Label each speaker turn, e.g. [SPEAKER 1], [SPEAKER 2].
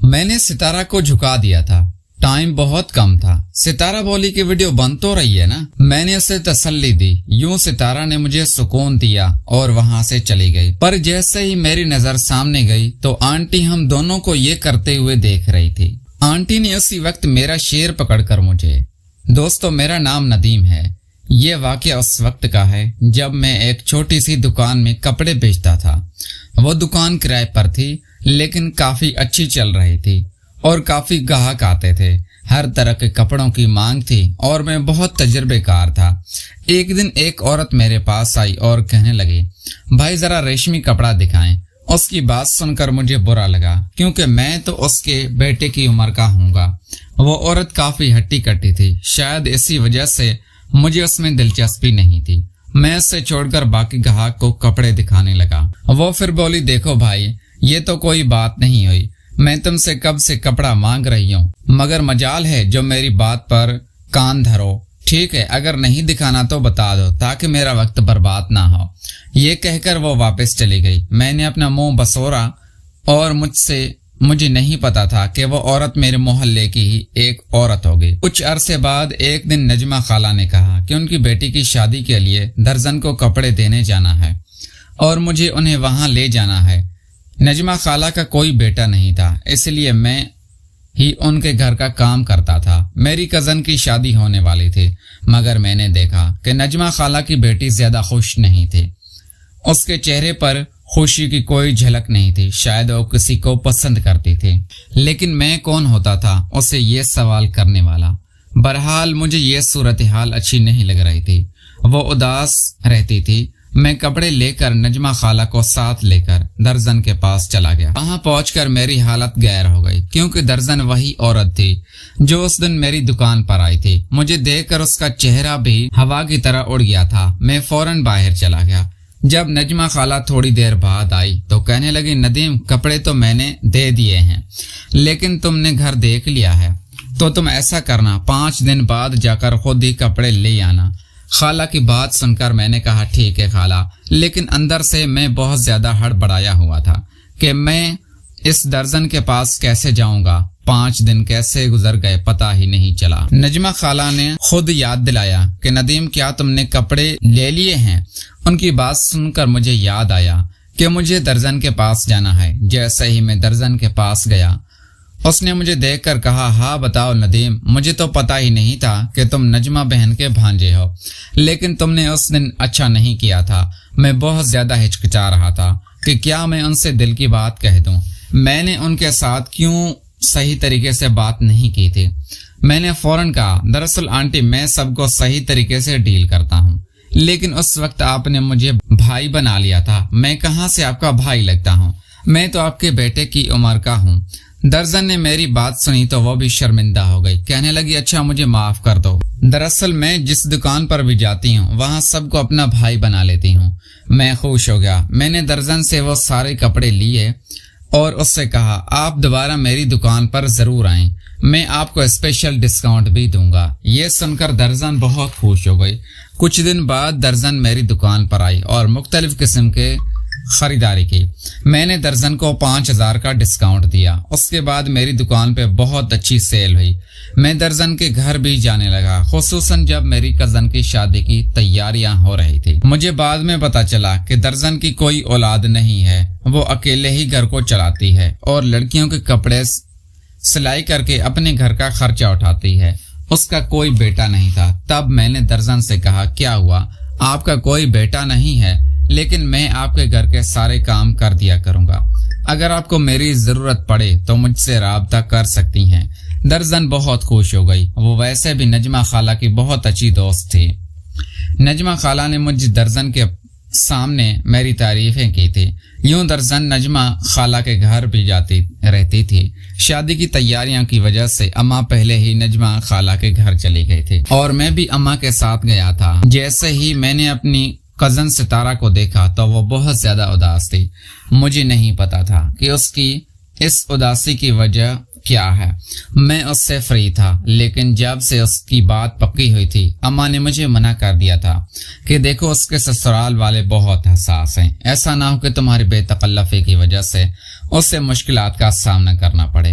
[SPEAKER 1] میں نے ستارہ کو جھکا دیا تھا، ٹائم بہت کم تھا۔ ستارہ بولی کہ ویڈیو بن تو رہی ہے نا؟ میں نے اسے تسلی دی۔ یوں ستارہ نے مجھے سکون دیا اور وہاں سے چلی گئی۔ پر جیسے ہی میری نظر سامنے گئی تو آنٹی ہم دونوں کو یہ کرتے ہوئے دیکھ رہی تھی۔ آنٹی نے اسی وقت میرا شیر پکڑ کر مجھے، دوستو میرا نام ندیم ہے، یہ واقعہ اس وقت کا ہے جب میں ایک چھوٹی سی دکان میں کپڑے بیچتا تھا۔ وہ دکان کرائے پر تھی لیکن کافی اچھی چل رہی تھی اور کافی گاہک آتے تھے۔ ہر طرح کے کپڑوں کی مانگ تھی اور میں بہت تجربے کار تھا۔ ایک دن ایک عورت میرے پاس آئی اور کہنے لگی، بھائی ذرا ریشمی کپڑا دکھائیں۔ اس کی بات سن کر مجھے برا لگا کیونکہ میں تو اس کے بیٹے کی عمر کا ہوں گا۔ وہ عورت کافی ہٹی کٹی تھی، شاید اسی وجہ سے مجھے اس میں دلچسپی نہیں تھی۔ میں اسے چھوڑ کر باقی گاہک کو کپڑے دکھانے لگا۔ وہ پھر بولی، دیکھو بھائی یہ تو کوئی بات نہیں ہوئی، میں تم سے کب سے کپڑا مانگ رہی ہوں، مگر مجال ہے جو میری بات پر کان دھرو، ٹھیک ہے؟ اگر نہیں دکھانا تو بتا دو تاکہ میرا وقت برباد نہ ہو۔ یہ کہہ کر وہ واپس چلی گئی۔ میں نے اپنا منہ بسورا اور مجھے نہیں پتا تھا کہ وہ عورت میرے محلے کی ہی ایک عورت ہوگی۔ کچھ عرصے بعد ایک دن نجمہ خالہ نے کہا کہ ان کی بیٹی کی شادی کے لیے درزن کو کپڑے دینے جانا ہے اور مجھے انہیں وہاں لے جانا ہے۔ نجمہ خالہ کا کوئی بیٹا نہیں تھا، اس لیے میں ہی ان کے گھر کا کام کرتا تھا۔ میری کزن کی شادی ہونے والی تھی مگر میں نے دیکھا کہ نجمہ خالہ کی بیٹی زیادہ خوش نہیں تھی۔ اس کے چہرے پر خوشی کی کوئی جھلک نہیں تھی، شاید وہ کسی کو پسند کرتی تھی، لیکن میں کون ہوتا تھا اسے یہ سوال کرنے والا۔ بہرحال مجھے یہ صورتحال اچھی نہیں لگ رہی تھی۔ وہ اداس رہتی تھی۔ میں کپڑے لے کر نجمہ خالہ کو ساتھ لے کر درزن کے پاس چلا گیا۔ وہاں پہنچ کر میری حالت غیر ہو گئی کیونکہ درزن وہی عورت تھی جو اس دن میری دکان پر آئی تھی۔ مجھے دیکھ کر اس کا چہرہ بھی ہوا کی طرح اڑ گیا تھا۔ میں فوراً باہر چلا گیا۔ جب نجمہ خالہ تھوڑی دیر بعد آئی تو کہنے لگی، ندیم کپڑے تو میں نے دے دیے ہیں لیکن تم نے گھر دیکھ لیا ہے تو تم ایسا کرنا 5 دن بعد جا کر خود ہی کپڑے لے آنا۔ خالہ کی بات سن کر میں نے کہا، ٹھیک ہے خالہ، لیکن اندر سے میں بہت زیادہ ہڑبڑایا ہوا تھا کہ میں اس درزن کے پاس کیسے جاؤں گا۔ 5 دن کیسے گزر گئے پتہ ہی نہیں چلا۔ نجمہ خالہ نے خود یاد دلایا کہ ندیم کیا تم نے کپڑے لے لیے ہیں؟ ان کی بات سن کر مجھے یاد آیا کہ مجھے درزن کے پاس جانا ہے۔ جیسے ہی میں درزن کے پاس گیا اس نے مجھے دیکھ کر کہا، ہاں بتاؤ ندیم، مجھے تو پتہ ہی نہیں تھا کہ تم نجمہ بہن کے بھانجے ہو، لیکن تم نے اس دن اچھا نہیں کیا تھا۔ میں بہت زیادہ ہچکچا رہا تھا کہ کیا میں ان سے دل کی بات کہہ دوں۔ میں نے ان کے ساتھ کیوں صحیح طریقے سے بات نہیں کی تھی۔ میں نے فوراً کہا، دراصل آنٹی میں سب کو صحیح طریقے سے ڈیل کرتا ہوں، لیکن اس وقت آپ نے مجھے بھائی بنا لیا تھا۔ میں کہاں سے آپ کا بھائی لگتا ہوں؟ میں تو آپ کے بیٹے کی عمر کا ہوں۔ درزن نے میری بات سنی تو وہ بھی شرمندہ ہو گئی، کہنے لگی، اچھا مجھے معاف کر دو، دراصل میں جس دکان پر بھی جاتی ہوں وہاں سب کو اپنا بھائی بنا لیتی ہوں۔ میں خوش ہو گیا۔ میں نے درزن سے وہ سارے کپڑے لیے اور اس سے کہا، آپ دوبارہ میری دکان پر ضرور آئیں، میں آپ کو اسپیشل ڈسکاؤنٹ بھی دوں گا۔ یہ سن کر درزن بہت خوش ہو گئی۔ کچھ دن بعد درزن میری دکان پر آئی اور مختلف قسم کے خریداری کی۔ میں نے درزن کو 5000 کا ڈسکاؤنٹ دیا۔ اس کے بعد میری دکان پہ بہت اچھی سیل ہوئی۔ میں درزن کے گھر بھی جانے لگا، خصوصاً جب میری کزن کی شادی کی تیاریاں ہو رہی تھی۔ مجھے بعد میں پتا چلا کہ درزن کی کوئی اولاد نہیں ہے، وہ اکیلے ہی گھر کو چلاتی ہے اور لڑکیوں کے کپڑے سلائی کر کے اپنے گھر کا خرچہ اٹھاتی ہے۔ اس کا کوئی بیٹا نہیں تھا۔ تب میں نے درزن سے کہا، کیا ہوا؟ آپ کا کوئی بیٹا نہیں ہے لیکن میں آپ کے گھر کے سارے کام کر دیا کروں گا۔ اگر آپ کو میری ضرورت پڑے تو مجھ سے رابطہ کر سکتی ہیں۔ درزن بہت خوش ہو گئی۔ وہ ویسے بھی نجمہ خالہ کی بہت اچھی دوست تھی۔ نجمہ خالہ نے مجھ درزن کے سامنے میری تعریفیں کی تھی۔ یوں درزن نجمہ خالہ کے گھر بھی جاتی رہتی تھی۔ شادی کی تیاریاں کی وجہ سے اماں پہلے ہی نجمہ خالہ کے گھر چلی گئی تھی اور میں بھی اماں کے ساتھ گیا تھا۔ جیسے ہی میں نے اپنی کزن ستارہ کو دیکھا تو وہ بہت زیادہ اداس تھی۔ مجھے نہیں پتا تھا کہ اس کی اس اداسی کی وجہ کیا ہے۔ میں اس سے فری تھا، لیکن جب سے اس کی بات پکی ہوئی تھی اماں نے مجھے منع کر دیا تھا کہ دیکھو اس کے سسرال والے بہت حساس ہیں، ایسا نہ ہو کہ تمہاری بے تکلفی کی وجہ سے اس سے مشکلات کا سامنا کرنا پڑے۔